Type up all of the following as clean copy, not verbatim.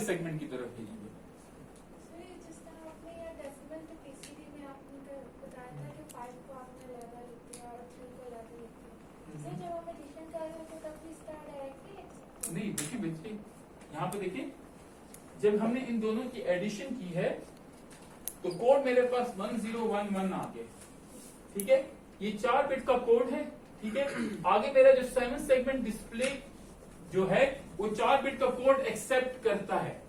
Segment की तरफ भेजेंगे। नहीं देखिए बच्चे, यहाँ पे देखिए, जब हमने इन दोनों की एडिशन की है तो कोड मेरे पास 1011 आ गया, ठीक है, ये 4 बिट का कोड है, ठीक है। आगे मेरा जो 7 सेगमेंट डिस्प्ले जो है वो 4 बिट का कोड एक्सेप्ट करता है।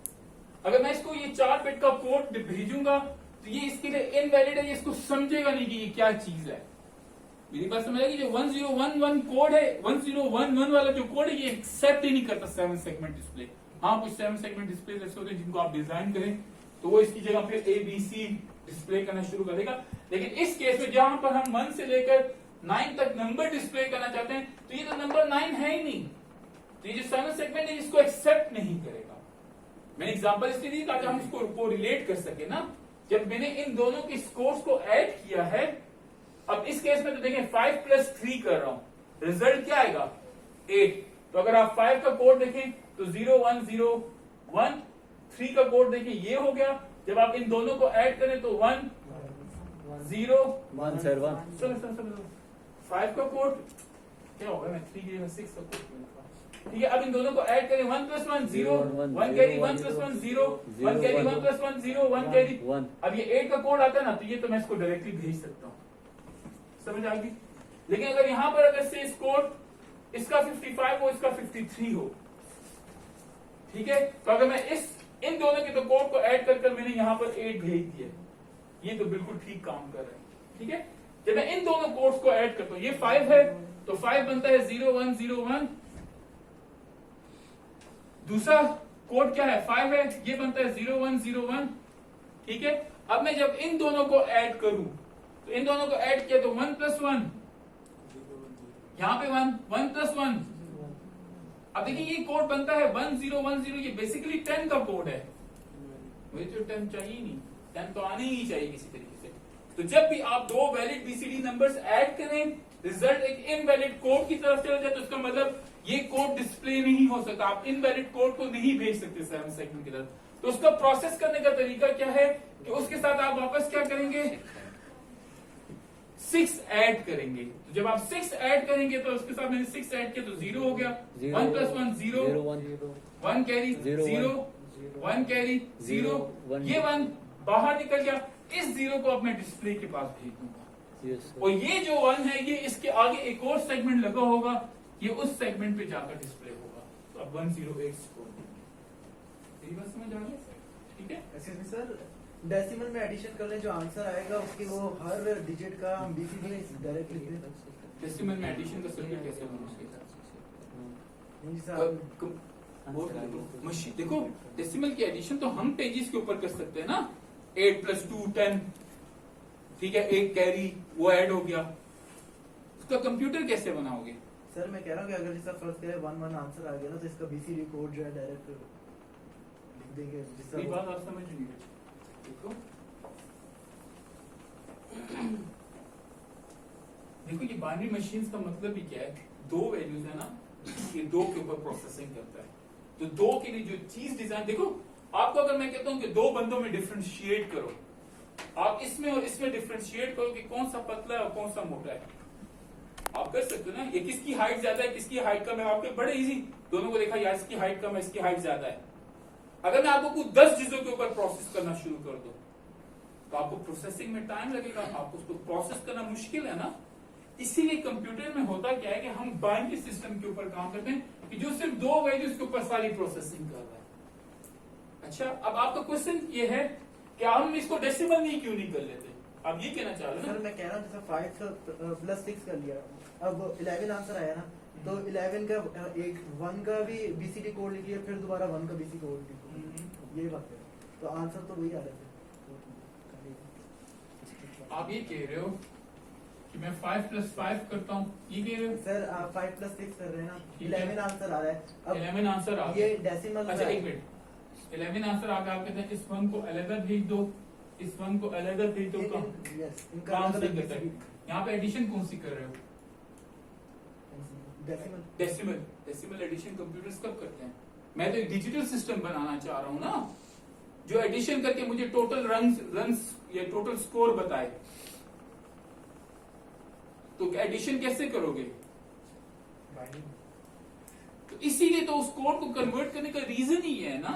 अगर मैं इसको ये 4 बिट का कोड भेजूंगा तो ये इसके लिए इनवैलिड है, ये इसको समझेगा नहीं कि ये क्या चीज है। मेरी बात समझ आएगी? जो 1011 कोड है, 1011 वाला जो कोड है ये एक्सेप्ट ही नहीं करता 7 सेगमेंट डिस्प्ले। हाँ, कुछ 7 सेगमेंट डिस्प्ले ऐसे होते हैं जिनको आप डिजाइन करें तो वो इसकी जगह फिर ABC डिस्प्ले करना शुरू कर देगा। लेकिन इस केस में जहां पर हम 1 से लेकर 9 तक नंबर डिस्प्ले करना चाहते हैं तो ये तो नंबर 9 है ही नहीं, तो ये जो 7 सेगमेंट है इसको एक्सेप्ट नहीं करेगा। मैंने एग्जांपल इसलिए दी ताकि हम इसको रिलेट कर सके ना। जब मैंने इन दोनों के स्कोर्स को ऐड किया है, अब इस केस में तो देखें 5 + 3 कर रहा हूं, रिजल्ट क्या आएगा 8। तो अगर आप 5 का कोड देखें तो 0 1 0 1, 3 का कोड देखें ये हो गया। जब आप इन दोनों को ऐड करें तो 1 0 1 सर 1। चलो 5 का कोड क्या होगा, मैं 3 की जगह 6 का कोड, ठीक है। अब इन दोनों को ऐड करें 1 + 1 0 1 कैरी, 1 + 1 0 1 कैरी, 1 + 1 0 1 कैरी। अब ये 8 का कोड आता है ना तो ये तो मैं इसको डायरेक्टली भेज सकता हूँ, समझ आ गई। लेकिन अगर यहां पर अगर से इस कोड इसका 55 हो इसका 53 हो, ठीक है, तो अगर मैं इन दोनों के तो कोड को ऐड कर मैंने यहां पर 8 भेज दिया, ये तो बिल्कुल ठीक काम कर रहे हैं, ठीक है। जब मैं इन दोनों कोड्स को ऐड करता हूं, ये 5 है तो 5 बनता है 0 1 0 1, दूसरा कोड क्या है 5 है, ये बनता है 0 1 0 1, ठीक है। अब मैं जब इन दोनों को ऐड करूं तो इन दोनों को ऐड किया तो 1 + 1, यहां पे 1 + 1। अब देखिए ये कोड बनता है 1 0 1 0, ये बेसिकली 10 का कोड है, मुझे तो 10 चाहिए नहीं, 10 तो आने ही चाहिए किसी तरीके से। तो जब भी आप दो वैलिड BCD नंबर्स ऐड करें, रिजल्ट एक इनवैलिड कोड की तरफ चला जाए तो इसका मतलब ये कोड डिस्प्ले नहीं हो सकता, आप इनवैलिड कोड को नहीं भेज सकते 7 सेगमेंट की तरफ। तो उसका प्रोसेस करने का तरीका क्या है कि उसके साथ आप वापस क्या करेंगे, 6 ऐड करेंगे। तो जब आप 6 ऐड करेंगे तो उसके साथ मैंने 6 ऐड किया तो 0 हो गया, 1 + 1 0 1 कैरी 0 1 कैरी 0, ये 1 बाहर निकल गया। इस 0 को अब मैं डिस्प्ले के पास भेज दूंगा, और ये जो 1 है ये इसके आगे एक और सेगमेंट लगा होगा, ये उस सेगमेंट पे जाकर डिस्प्ले होगा। तो अब 108 स्कोर, यही बात समझ आ गई, ठीक है। एक्सक्यूज मी सर, डेसिमल में एडिशन करने जो आंसर आएगा उसकी वो हर डिजिट का हम BCD में डायरेक्ट लिख दें। डेसिमल में एडिशन का सर्किट कैसे बनेगा? नहीं सर, मशीन देखो, डेसिमल की एडिशन तो हम पेजेस के ऊपर कर सकते हैं ना, 8 + 2 10, ठीक है, एक कैरी वो ऐड हो गया, उसका कंप्यूटर कैसे बनाओगे? सर मैं कह रहा हूँ कि अगर जैसा फर्स्ट करे 1 1 आंसर आ गया ना तो इसका BCD कोड जो है डायरेक्ट लिख देंगे। ये बात आप समझ नहीं रहे, देखो देखो ये बाइनरी मशीन्स का मतलब ही क्या है, दो वैल्यूज है ना, ये दो के ऊपर प्रोसेसिंग करता है। तो दो के लिए जो चीज डिजाइन, देखो आपको अगर मैं कहता हूं कि दो बंदों में डिफरेंशिएट करो, आप इसमें और इसमें डिफरेंशिएट करो कि कौन सा पतला है और कौन सा मोटा है, आप कर सकते हो ना। ये किसकी हाइट ज्यादा है किसकी हाइट कम है, आपके बड़े इजी, दोनों को देखा यार इसकी हाइट कम है इसकी हाइट ज्यादा है। अगर मैं आपको कुछ 10 चीजों के ऊपर प्रोसेस करना शुरू कर दूं तो आपको प्रोसेसिंग में टाइम लगेगा, आपको उसको प्रोसेस करना मुश्किल है ना। इसीलिए कंप्यूटर में होता क्या है कि हम बाइनरी सिस्टम के ऊपर काम करते हैं कि जो सिर्फ दो वैल्यूज के ऊपर सारी प्रोसेसिंग कर रहा है। अच्छा, अब आपका क्वेश्चन ये है कि हम इसको डेसिमल नहीं क्यों नहीं कर लेते, आप ये कहना चाह रहे हैं? सर मैं कह रहा हूँ जैसे 5 + 6 कर लिया, अब 11 आंसर आया ना, तो 11 का एक 1 का भी BCD कोड लिखिए, फिर दोबारा 1 का BCD कोड लिखिए, यही बात है। तो आंसर तो वही आ रहा है। आप ये कह रहे हो कि मैं 5 + 5 करता हूँ, ये कह रहे हो? सर आप 5 + 6 कर रहे हैं ना, 11 आंसर आ रहा है। अब 11 आंसर आ ये डेसिमल। अच्छा एक मिनट, 11 आंसर आ गया, आप कहते हैं इस 1 को अलग भेज दो, इस 1 को अलग भेज दो, काम सही करता है। यहाँ पे एडिशन कौन सी कर रहे हो? Decimal. Decimal. Decimal addition computers कब करते हैं? मैं तो एक डिजिटल सिस्टम बनाना चाह रहा हूं ना, जो एडिशन करके मुझे टोटल रन्स या टोटल स्कोर बताए। तो एडिशन कैसे करोगे? तो इसीलिए तो उस कोड को कन्वर्ट करने का रीजन ही है ना,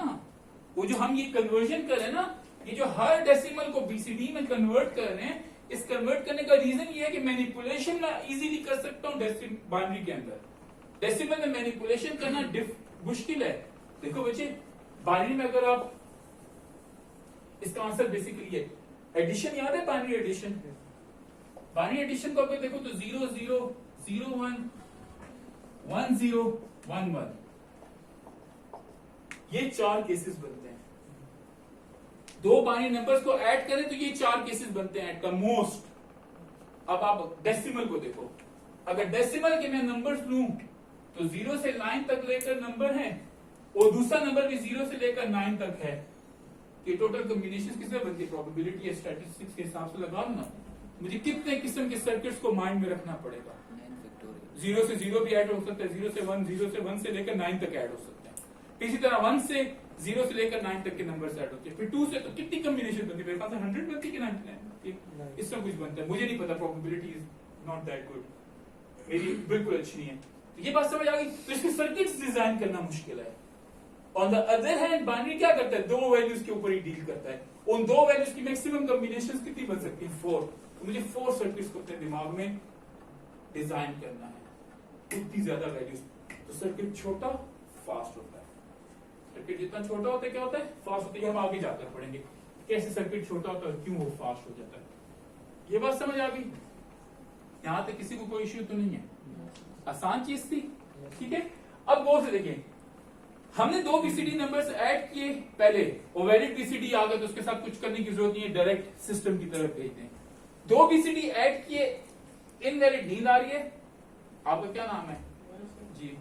वो जो हम ये कन्वर्जन कर रहे हैं ना, ये जो हर डेसिमल को बीसीडी में कन्वर्ट कर रहे हैं, इस कन्वर्ट करने का रीजन ये है कि मैनिपुलेशन मैं इजीली कर सकता हूं बाइनरी के अंदर। डेसिमल में मैनिपुलेशन करना मुश्किल है। देखो बच्चे, बाइनरी में अगर आप, इसका आंसर बेसिकली है एडिशन, याद है बाइनरी एडिशन? बाइनरी एडिशन को अगर देखो तो 0 0 0 1 1 0 1 1, ये 4 केसेस बनते हैं। दो बाइनरी नंबर्स को ऐड करें तो ये 4 केसेस बनते हैं एट द मोस्ट। अब आप डेसिमल को देखो, अगर डेसिमल के मैं नंबर्स लूं तो 0 से 9 तक लेकर नंबर है, और दूसरा नंबर भी 0 से लेकर 9 तक है। कि टोटल कॉम्बिनेशन किससे बनती है? प्रोबेबिलिटी या स्टैटिस्टिक्स के हिसाब से लगाओ ना। मुझे कितने किस्म के सर्किट्स को माइंड में रखना पड़ेगा? 0 से 0 भी ऐड हो सकता है, 0 से 1 से लेकर 9 तक ऐड हो सकते हैं। इसी तरह 1 से 0 से लेकर 9 तक के नंबर ऐड होते हैं। फिर 2 से तो कितनी कॉम्बिनेशन बनती है? मेरे ख्याल से 100 बनती है कि 99? इसमें कुछ बनता है, मुझे नहीं पता, probability is not that good, मेरी बिल्कुल अच्छी नहीं है। तो ये बात समझ आ गई? तो इसके सर्किट्स डिजाइन करना मुश्किल है। On the other hand binary क्या करता है? 2 वैल्यूज के ऊपर ही डील करता है। उन 2 वैल्यूज की मैक्सिमम कॉम्बिनेशंस कितनी बन सकती है? 4। तो मुझे 4 सर्किट्स को अपने दिमाग में डिजाइन करना है, उतनी ज्यादा वैल्यूज। तो सर्किट छोटा फास्ट होता है। सर्किट जितना छोटा होता है क्या होता है? फास्ट होता है। हम आगे जाकर पढ़ेंगे कैसे सर्किट छोटा होता है, क्यों वो फास्ट हो जाता है। ये बात समझ आ गई? यहां तक किसी को कोई इश्यू तो नहीं है? आसान चीज थी, ठीक है। अब गौर से देखिए, हमने 2 बीसीडी नंबर्स ऐड किए पहले, और वैलिड बीसीडी आ गए तो उसके साथ कुछ करने की जरूरत नहीं है, डायरेक्ट सिस्टम की तरफ भेज दें। 2 बीसीडी ऐड किए, इनवैलिड नींद आ रही है। आपका क्या नाम है? जी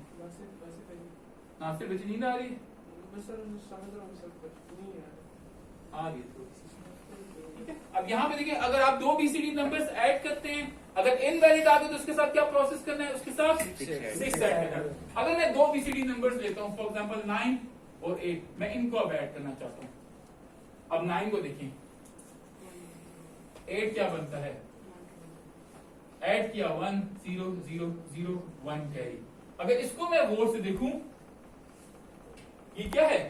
नासिर। बच्ची नींद आ रही है? आ रही है थोड़ी सी, ठीक है। अब यहाँ पे देखिए, अगर आप 2 बीसीडी नंबर्स ऐड करते हैं, अगर इनवैलिड आ गए तो उसके साथ क्या प्रोसेस करना है? उसके साथ 6 ऐड करना है। अगर मैं 2 बीसीडी नंबर्स लेता हूं, फॉर एग्जांपल 9 और 8, मैं इनको अब ऐड करना चाहता हूं। अब 9 को देखिए, 8 क्या बनता है? ऐड किया 1 0 0 0 1 कैरी। अगर इसको मैं गौर से देखूं, ये क्या है?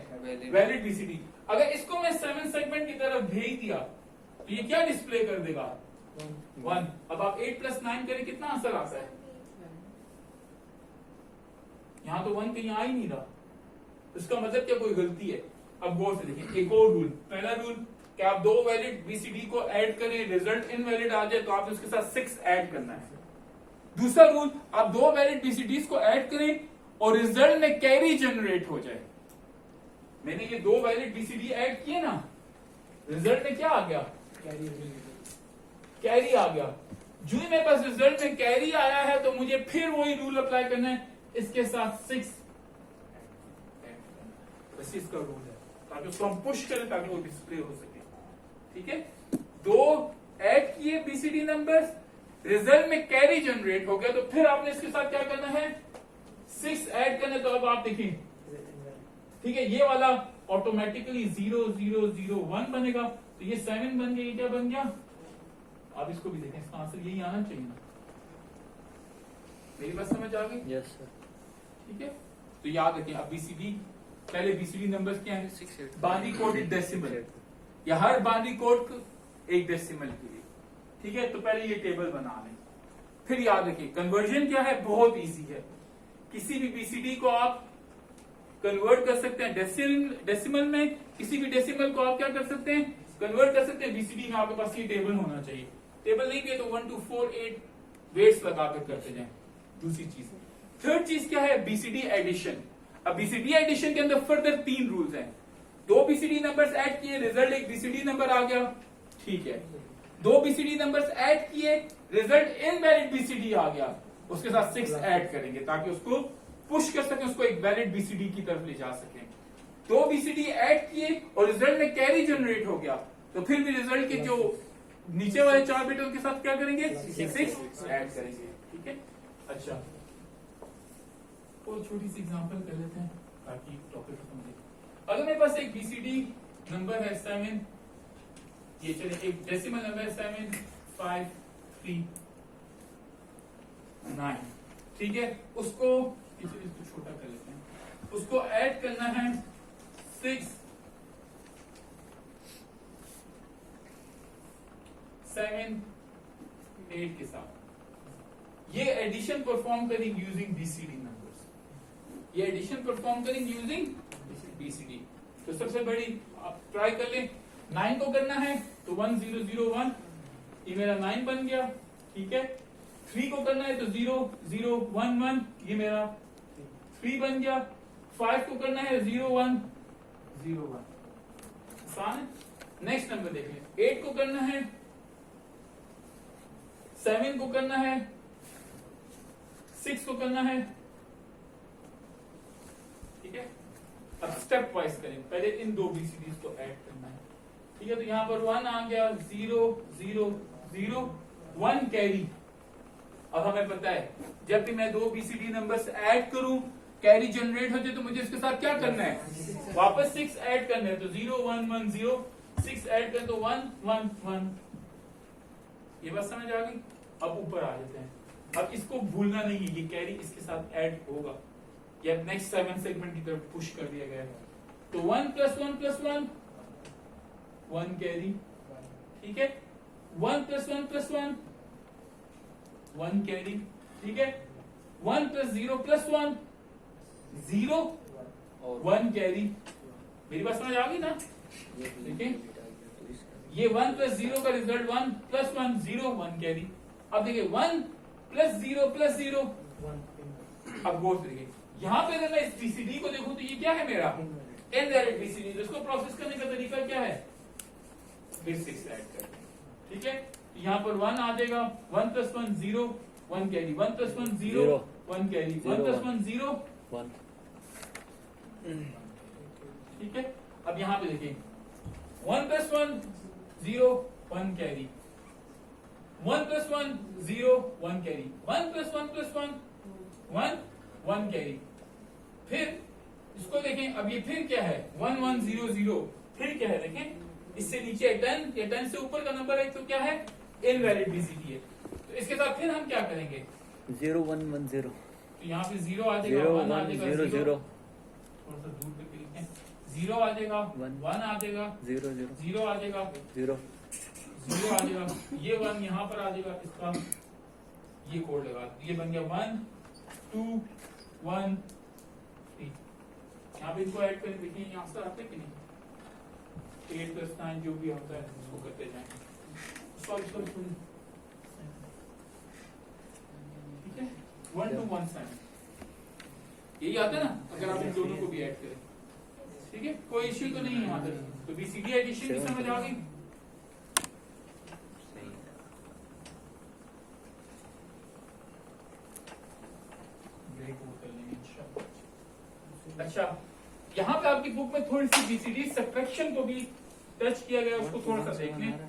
Valid BCD. अगर इसको मैं 7 सेगमेंट की तरफ भेज दिया तो ये क्या डिस्प्ले कर देगा? 1। अब आप 8 + 9 करें, कितना आंसर आता है? यहां तो 1 कहीं आ ही नहीं रहा, इसका मतलब क्या कोई गलती है? अब गौर से देखिए, एक और रूल। पहला रूल कि आप 2 वैलिड बीसीडी को ऐड करें, रिजल्ट इनवैलिड आ जाए तो आप उसके साथ 6 ऐड करना है। दूसरा रूल, आप 2 वैलिड बीसीडीज को ऐड करें और रिजल्ट में कैरी जनरेट हो जाए। मैंने ये 2 वैलिड बीसीडी ऐड किए ना, रिजल्ट में क्या आ गया? कैरी आ गया। जो ही मेरे पास रिजल्ट में कैरी आया है तो मुझे फिर वही रूल अप्लाई करना है, इसके साथ 6 बस इसका रूल है, ताकि उसको हम पुश करें ताकि वो डिस्प्ले हो सके, ठीक है। 2 ऐड किए बीसीडी नंबर्स, रिजल्ट में कैरी जनरेट हो गया, तो फिर आपने इसके साथ क्या करना है? 6 ऐड करना। तो अब आप देखिए, ठीक है, ये वाला ऑटोमेटिकली 0 0 0 1 बनेगा, तो ये 7 बन गया। ये क्या बन गया? आप इसको भी देखें, इसका आंसर यही आना चाहिए ना। मेरी बात समझ आ गई? Yes sir. ठीक है, तो याद रखें, अब बीसीडी, पहले बीसीडी नंबर्स क्या है? बाइनरी कोडेड डेसिमल, या हर बाइनरी कोड एक डेसिमल के लिए, ठीक है। तो पहले ये टेबल बना लें। फिर याद रखिए, कन्वर्जन क्या है? बहुत इजी है। किसी भी बीसीडी को आप कन्वर्ट कर सकते हैं डेसिमल में, किसी भी डेसिमल को आप क्या कर सकते हैं? कन्वर्ट कर सकते हैं बीसीडी में। आपके पास ये टेबल होना चाहिए। टेबल नहीं भी है तो 1 2 4 8 वेट्स लगाकर करते जाएं। दूसरी चीज, थर्ड चीज क्या है? BCD addition. अब बीसीडी एडिशन के अंदर फर्दर 3 रूल्स हैं। 2 बीसीडी नंबर्स ऐड किए, रिजल्ट एक बीसीडी नंबर आ गया, ठीक है। 2 बीसीडी नंबर्स ऐड किए, रिजल्ट इनवैलिड बीसीडी आ गया, उसके साथ 6 ऐड करेंगे ताकि उसको पुश कर सकें, उसको एक वैलिड बीसीडी की तरफ ले जा सकें। 2 बीसीडी ऐड किए और रिजल्ट में कैरी जनरेट हो गया, तो फिर भी रिजल्ट के जो नीचे वाले 4 बिट के साथ क्या करेंगे? 6 ऐड करेंगे, ठीक है। अच्छा, और छोटी सी एग्जांपल कर लेते हैं, ताकि टॉपिक को समझे। अगर मेरे पास एक बीसीडी नंबर है 7, ये चले एक डेसिमल नंबर है 7 5 3 9, ठीक है, उसको इसको छोटा कर लेते हैं, उसको ऐड करना है 6 7 8 के साथ। ये एडिशन परफॉर्म करेंगे यूजिंग बीसीडी नंबर्स, ये एडिशन परफॉर्म करेंगे यूजिंग बीसीडी। तो सबसे बड़ी आप ट्राई कर लें, 9 को करना है तो 1 0 0 1, ये मेरा 9 बन गया, ठीक है। 3 को करना है तो 0 0 1 1, ये मेरा 3 बन गया। 5 को करना है 0 1 0 1, आसान है। नेक्स्ट नंबर देख लें, 8 को करना है, 7 को करना है, 6 को करना है, ठीक है। अब स्टेप वाइज करें, पहले इन दो बीसीडीज को ऐड करना है, ठीक है। तो यहां पर 1 आ गया, 0 0 0 1 कैरी। अब हमें पता है जब भी मैं दो बीसीडी नंबर्स ऐड करूं कैरी जनरेट होते तो मुझे इसके साथ क्या करना है, वापस 6 ऐड करना है। तो 0 1 1 0, 6 ऐड करें तो 1 1 1। ये बात समझ आ गई। अब ऊपर आ जाते हैं, अब इसको भूलना नहीं है, ये कैरी इसके साथ ऐड होगा, ये नेक्स्ट 7 सेगमेंट की तरफ पुश कर दिया गया है। तो 1 + 1 + 1 1 कैरी, ठीक है। 1 + 1 + 1 1 कैरी, ठीक है। 1 + 0 + 1 0 1 कैरी। मेरी बात समझ आ गई ना, देखिए ये 1 + 0 का रिजल्ट 1 + 1 0 1 कैरी। अब देखिए 1 + 0 + 0, अब गौर देखिए यहां पे अगर मैं इस बीसीडी को देखूं तो ये क्या है मेरा इनडायरेक्ट बीसीडी। तो इसको प्रोसेस करने का तरीका क्या है, फिर 6 ऐड करते हैं, ठीक है। यहां पर 1 आ जाएगा, 1 + 1 0 1 कैरी, 1 + 1 0 1 कैरी, 1 + 1 0 1, ठीक है। अब यहां पे देखिए 1 + 1 0 1 कैरी, 1 + 1 0 1 कैरी, 1 + 1 + 1 1 1 कैरी। फिर इसको देखें, अब ये फिर क्या है 1 1 0 0, फिर क्या है देखें, इससे नीचे 10 या 10 से ऊपर का नंबर है तो क्या है इनवैलिड बीसीडी है। तो इसके साथ फिर हम क्या करेंगे 0 1 1 0, तो यहाँ पे 0 आ जाएगा, 0 1 आ 1 जाएगा, 0 0, थोड़ा सा दूर करके लिखें, 0 आ जाएगा, 1 आ जाएगा, 0 0 0 आ जाएगा, 0 0 आ जाएगा, ये 1 यहाँ पर आ जाएगा, इसका ये कोड लगा, ये बन गया 1 2 1 3। यहाँ पे इसको ऐड करें, देखिए यहाँ से आते कि नहीं, 8 + 9 जो भी होता है उसको करते जाएंगे, ठीक है। 1 2 1 7 यही आता है ना, अगर आप इन दोनों को भी ऐड करें, ठीक है, कोई इश्यू तो नहीं है यहाँ तक। तो बीसीडी एडिशन की समझ आ गई। अच्छा, यहाँ पे आपकी बुक में थोड़ी सी बीसीडी सब्ट्रैक्शन को भी टच किया गया, उसको थोड़ा सा देख लें।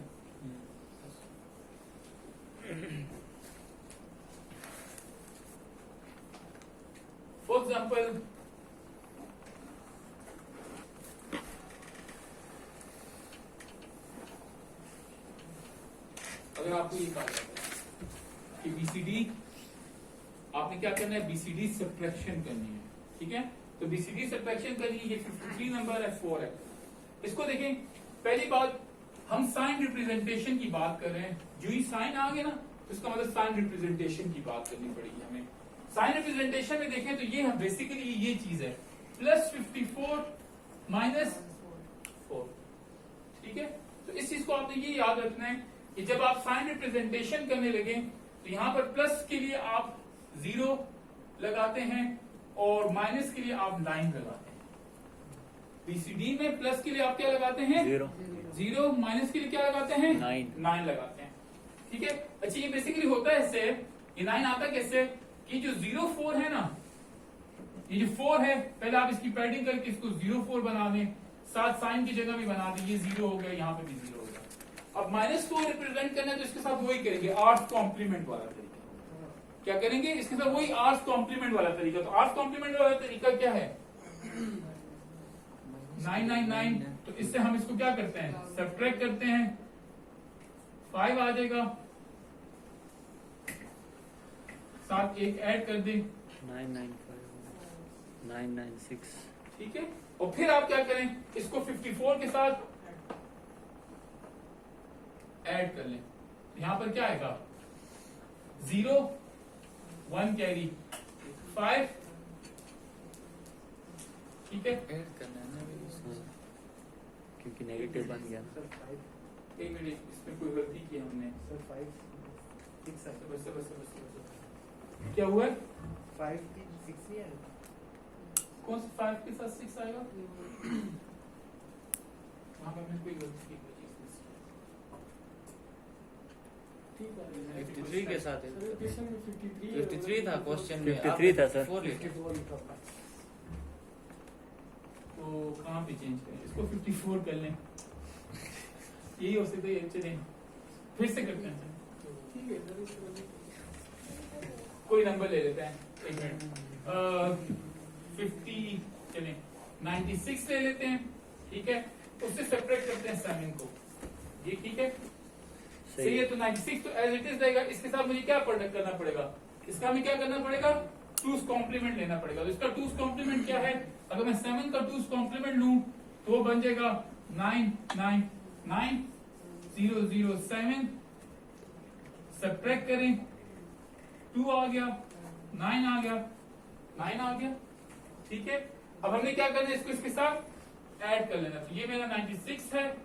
फॉर एग्जाम्पल अगर आपको ये कहा जाता है कि बीसीडी आपने क्या करना है, बीसीडी सब्ट्रैक्शन करनी है, ठीक है। तो बीसीडी सब्ट्रैक्शन करनी है, ये 53 नंबर है 4 है। इसको देखें, पहली बात हम साइन रिप्रेजेंटेशन की बात कर रहे हैं, जो ही साइन आ गया ना तो इसका मतलब साइन रिप्रेजेंटेशन की बात करनी पड़ेगी हमें। साइन रिप्रेजेंटेशन में देखें तो ये बेसिकली ये चीज है +54 -4, ठीक है। तो इस चीज को आपने ये याद रखना है कि जब आप साइन रिप्रेजेंटेशन करने लगे तो यहां पर प्लस के लिए आप 0 लगाते हैं और माइनस के लिए आप 9 लगाते हैं। बीसीडी में प्लस के लिए आप क्या लगाते हैं 0, माइनस के लिए क्या लगाते हैं 9 लगाते हैं, ठीक है। अच्छा, ये बेसिकली होता है इससे, ये 9 आता कैसे कि जो 0 4 है ना, ये जो 4 है, पहले आप इसकी पैडिंग करके इसको 0 4 बना दें, साथ साइन की जगह भी बना दें, ये 0 हो गया, यहाँ पे भी 0 हो गया। अब -4 रिप्रेजेंट करना है तो इसके साथ वही करेंगे, आर्स कॉम्प्लीमेंट वाला तरीका। क्या करेंगे इसके साथ वही आर्स कॉम्प्लीमेंट वाला तरीका। तो आर्स कॉम्प्लीमेंट वाला तरीका क्या है, 999, तो इससे हम इसको क्या करते हैं, सब्ट्रैक्ट करते हैं, 5 आ जाएगा, साथ एक ऐड कर दें, 995 996। ठीक है। और फिर आप क्या करें, इसको 54 के साथ ऐड कर लें, यहां पर क्या आएगा, 0 1 कैरी 5, ठीक है। ऐड करना है ना अभी इसको। क्योंकि नेगेटिव बन गया ना। सर 5 एक मिनट, इसमें कोई गलती की हमने, सर 5 6 है। बस क्या हुआ है, 5 की 6 नहीं है। कौन सा 5 के साथ 6 आएगा, वहां पर मैंने कोई गलती की, 53 के साथ है। 53 था क्वेश्चन में, 53 था सर। 4 लिखा। तो कहाँ पे चेंज करें इसको, 54 कर लें, यही हो सकता है। चलें फिर से करते हैं, कोई नंबर ले लेते हैं, एक मिनट, 50 चलें 96 ले लेते हैं, ठीक है। उससे सेपरेट करते हैं 7 को, ये ठीक है, सही है। तो 96 तो एज इट इज रहेगा, इसके साथ मुझे क्या करना पड़ेगा, इसका हमें क्या करना पड़ेगा, 2's कॉम्प्लीमेंट लेना पड़ेगा। तो इसका 2's कॉम्प्लीमेंट क्या है, अगर मैं 7 का 2's कॉम्प्लीमेंट लूं तो वो बन जाएगा 999,007, सब्ट्रैक्ट करें, 2 आ गया, 9 आ गया, 9 आ गया, ठीक है। अब हमने क्या करना है, इसको इसके साथ ऐड कर लेना। तो ये मेरा 96 है,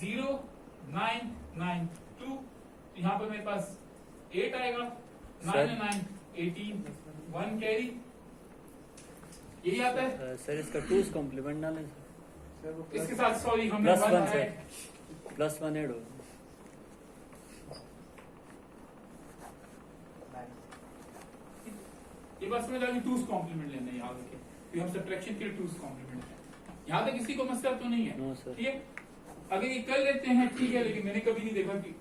0992, तो यहाँ पर मेरे पास 8 आएगा, 9 18 1 कैरी, यही आता है। सर इसका 2's कॉम्प्लीमेंट डालें सर वो इसके साथ सॉरी हमने +1 1 सर, ऐड, +1 ऐड हो। ये बात समझ आ गई, 2's कॉम्प्लीमेंट लेना है, याद रखें, क्योंकि हम सब्ट्रैक्शन के लिए 2's कॉम्प्लीमेंट है। यहाँ तक किसी को मसला तो नहीं है, नो सर। ठीक है। अगर ये कर लेते हैं ठीक है, लेकिन मैंने कभी नहीं देखा कि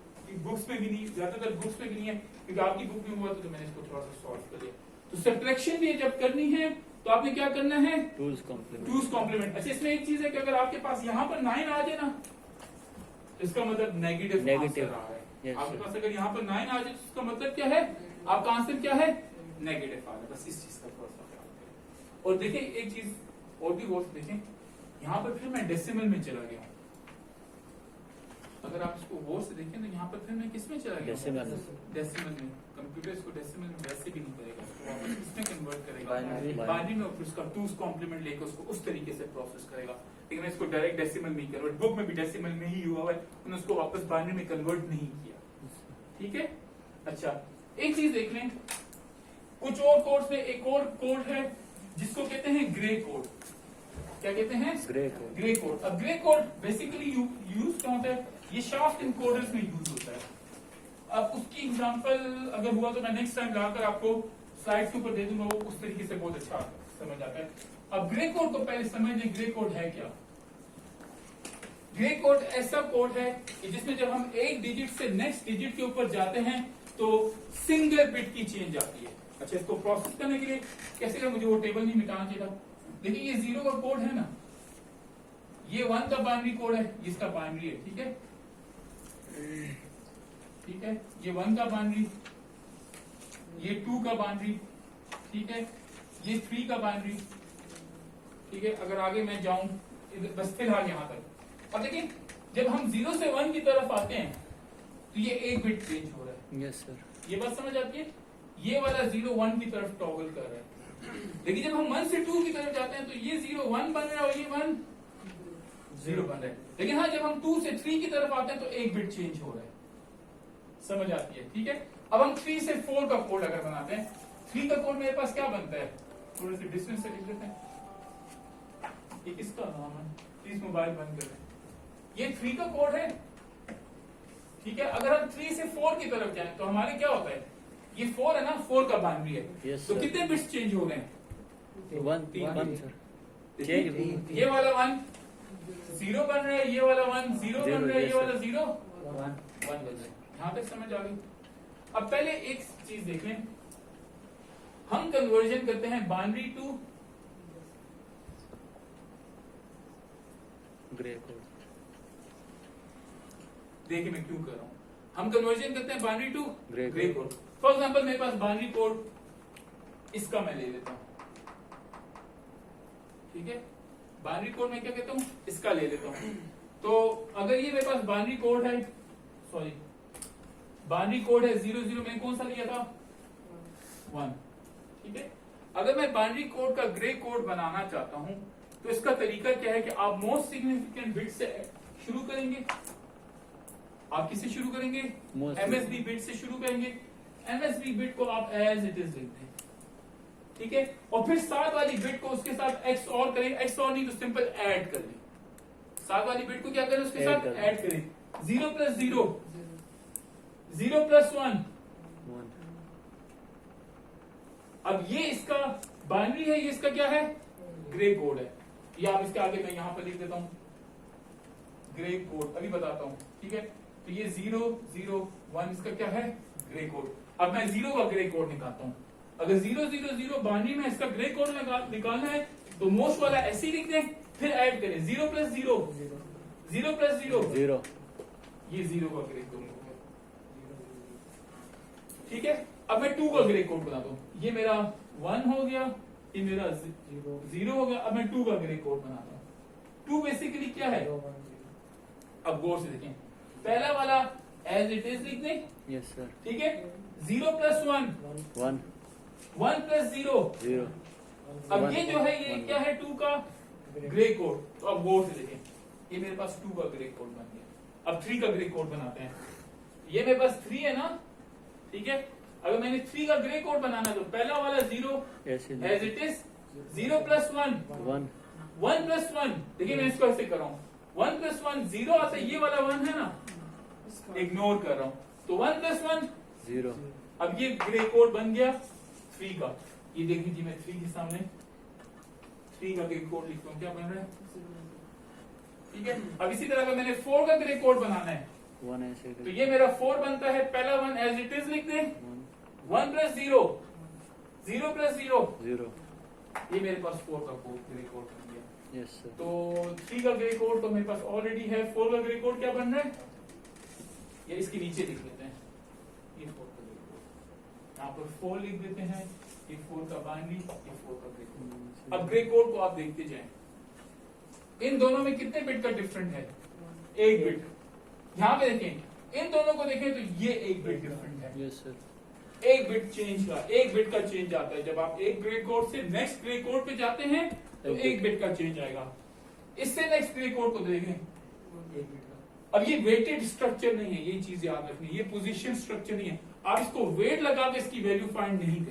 बुक्स में भी नहीं, ज्यादातर बुक्स में भी नहीं है, क्योंकि आपकी बुक में हुआ तो मैंने इसको थोड़ा सा सॉल्व कर लिया। तो सब्ट्रैक्शन भी जब करनी है तो आपने क्या करना है, 2's कॉम्प्लीमेंट। 2's complement. अच्छा, इसमें एक चीज है कि अगर आपके पास यहाँ पर 9 आ जाए ना, तो इसका मतलब नेगेटिव आंसर आ रहा है। Yes, आपके sir. पास अगर यहाँ पर 9 आ जाए तो इसका मतलब क्या है, आपका आंसर क्या है, नेगेटिव आ रहा है। बस इस चीज का थोड़ा सा ख्याल करें। और देखिए एक चीज और भी गौर से देखें, यहाँ पर फिर मैं डेसिमल में चला गया हूँ। अगर आप इसको गौर से देखें तो यहाँ पर फिर मैं किसमें चला गया, डेसिमल में। कंप्यूटर इसको डेसिमल में वैसे भी नहीं करेगा, इसको वापस किसमें कन्वर्ट करेगा, बाइनरी में, और फिर उसका 2's कॉम्प्लीमेंट लेकर उसको उस तरीके से प्रोसेस करेगा। लेकिन इसको डायरेक्ट डेसिमल में ही कन्वर्ट, बुक में भी डेसिमल में ही हुआ है, उन्होंने उसको वापस बाइनरी में कन्वर्ट नहीं किया, ठीक है। अच्छा, एक चीज देख लें, कुछ और कोड्स में एक और कोड है जिसको कहते हैं ग्रे कोड। क्या कहते हैं, ग्रे कोड। Grey code. अब ग्रे कोड बेसिकली यूज कहाँ होता है, ये शाफ्ट इनकोडर्स में यूज होता है। अब उसकी एग्जांपल अगर हुआ तो मैं नेक्स्ट टाइम लाकर आपको स्लाइड्स के ऊपर दे दूंगा, वो उस तरीके से बहुत अच्छा समझ आता है। अब ग्रे कोड को पहले समझ लें, ग्रे कोड है क्या। ग्रे कोड ऐसा कोड है कि जिसमें जब हम एक डिजिट से नेक्स्ट डिजिट के ऊपर जाते हैं तो सिंगल बिट की चेंज आती है। अच्छा, इसको प्रोसेस करने के लिए कैसे करें, मुझे वो टेबल नहीं मिटाना चाहिए। देखिए ये 0 का कोड है ना, ये 1 का बाइनरी कोड है, इसका बाइनरी है, ठीक है, ठीक है। ये 1 का बाइनरी, ये 2 का बाइनरी, ठीक है, ये 3 का बाइनरी, ठीक है। अगर आगे मैं जाऊं, बस फिलहाल यहां तक। अब देखिए जब हम 0 से 1 की तरफ आते हैं तो ये 1 बिट चेंज हो रहा है। Yes sir. ये बात समझ आती है, ये वाला 0 1 की तरफ टॉगल कर रहा है। लेकिन जब हम 1 से 2 की तरफ जाते हैं तो ये 0 1 बन रहा है और ये 1 0 बन रहा है। लेकिन हाँ, जब हम 2 से 3 की तरफ आते हैं तो 1 बिट चेंज हो रहा है, समझ आती है, ठीक है। अब हम 3 से 4 का कोड अगर बनाते हैं, 3 का कोड मेरे पास क्या बनता है, थोड़े से डिस्टेंस से लिख देते हैं। ये किसका नाम है, प्लीज मोबाइल बंद कर दें। ये 3 का कोड है, ठीक है। अगर हम 3 से 4 की तरफ जाएं तो हमारे क्या होता है, ये 4 है ना, 4 का बाइनरी है। Yes, तो sir. कितने बिट्स चेंज हो गए, 1 सर। ये वाला 1 0 बन रहा है, ये वाला 1 0 बन रहा है, ये वाला 0 1 बन रहा है। यहां तक समझ आ गई। अब पहले एक चीज देख लें, हम कन्वर्जन करते हैं बाइनरी टू ग्रे कोड देखिए मैं क्यों कर रहा हूं, हम कन्वर्जन करते हैं binary to Gray Gray code. For example मेरे पास बाइनरी कोड इसका मैं ले लेता हूं, ठीक है, बाइनरी कोड मैं क्या कहता हूं, इसका ले लेता हूं। तो अगर ये मेरे पास बाइनरी कोड है, सॉरी बाइनरी कोड है 00, मैंने कौन सा लिया था 1, ठीक है। अगर मैं बाइनरी कोड का ग्रे कोड बनाना चाहता हूं तो इसका तरीका क्या है कि आप मोस्ट सिग्निफिकेंट बिट से शुरू करेंगे। आप किससे शुरू करेंगे, Most एमएसबी बिट से शुरू करेंगे। एमएसबी बिट को आप एज इट इज लिख दें, ठीक है, और फिर साथ वाली बिट को उसके साथ एक्स और करें, एक्स और नहीं तो सिंपल ऐड कर लें। साथ वाली बिट को क्या करें, उसके Add साथ कर लें। ऐड करें। 0 + 0, 0 + 1। 1 अब ये इसका बाइनरी है, ये इसका क्या है, ग्रे कोड है। ये आप इसके आगे मैं यहां पर लिख देता हूं ग्रे कोड, अभी बताता हूं, ठीक है। तो ये 0 0 1 इसका क्या है, ग्रे कोड। अब मैं 0 का ग्रे कोड निकालता हूं। अगर 0 0 0 बाइनरी में इसका ग्रे कोड निकालना है तो मोस्ट वाला ऐसे ही लिख दें, फिर ऐड करें 0 + 0, 0 + 0, 0 ये 0 का ग्रे कोड हो गया, ठीक है। अब मैं 2 का ग्रे कोड बना दूं, ये मेरा 1 हो गया, ये मेरा 0 हो गया। अब मैं 2 का ग्रे कोड बनाता हूं। 2 बेसिकली क्या है, अब गौर से देखें, पहला वाला एज इट इज लिख दें, यस सर ठीक है। 0 + 1, 1 1 + 0। 0 अब ये जो है ये क्या है, 2 का ग्रे कोड। तो अब गौर से देखें, ये मेरे पास 2 का ग्रे कोड बन गया। अब 3 का ग्रे कोड बनाते हैं। ये मेरे पास 3 है ना, ठीक है। अगर मैंने 3 का ग्रे कोड बनाना तो पहला वाला 0 ऐसे एज इट इज, 0 + 1, 1 1 + 1। देखिए मैं इसको ऐसे कर रहा हूं, 1 + 1 0 आता है, ये वाला 1 है ना, इग्नोर कर रहा हूं। तो 1 + 1 0 अब ये ग्रे कोड बन गया 3 का। ये देख लीजिए मैं 3 के सामने 3 का ग्रे कोड लिखता हूं, क्या बन रहा है, ठीक है। अब इसी तरह अगर मैंने 4 का ग्रे कोड बनाना है 1 ऐसे तो ये मेरा 4 बनता है, पहला 1 एज इट इज लिख दें, 1 + 0, 0 + 0, 0 ये मेरे पास 4 का ग्रे कोड बन गया। यस सर तो 3 का ग्रे कोड तो मेरे पास ऑलरेडी है। 4 का ग्रे कोड क्या बन रहा है, ये इसके नीचे लिख लेते हैं, ये 4 का ग्रे कोड, यहाँ पर 4 लिख देते हैं, ये 4 का बाइनरी, ये 4 का ग्रे कोड। अब ग्रे कोड को आप देखते जाएं, इन दोनों में कितने बिट का डिफरेंट है, 1 बिट। यहाँ पे देखें, इन दोनों को देखें तो ये 1 बिट डिफरेंट है, यस सर 1 बिट चेंज का, 1 बिट का चेंज आता है। जब आप एक ग्रे कोड से नेक्स्ट ग्रे कोड पे जाते हैं तो 1 बिट का चेंज आएगा। इससे नेक्स्ट ग्रे कोड को देखें, 1 बिट का। अब ये वेटेड स्ट्रक्चर नहीं है, ये चीज याद रखनी, ये पोजीशन स्ट्रक्चर नहीं है। आप इसको वेट लगा के इसकी वैल्यू फाइंड नहीं करें।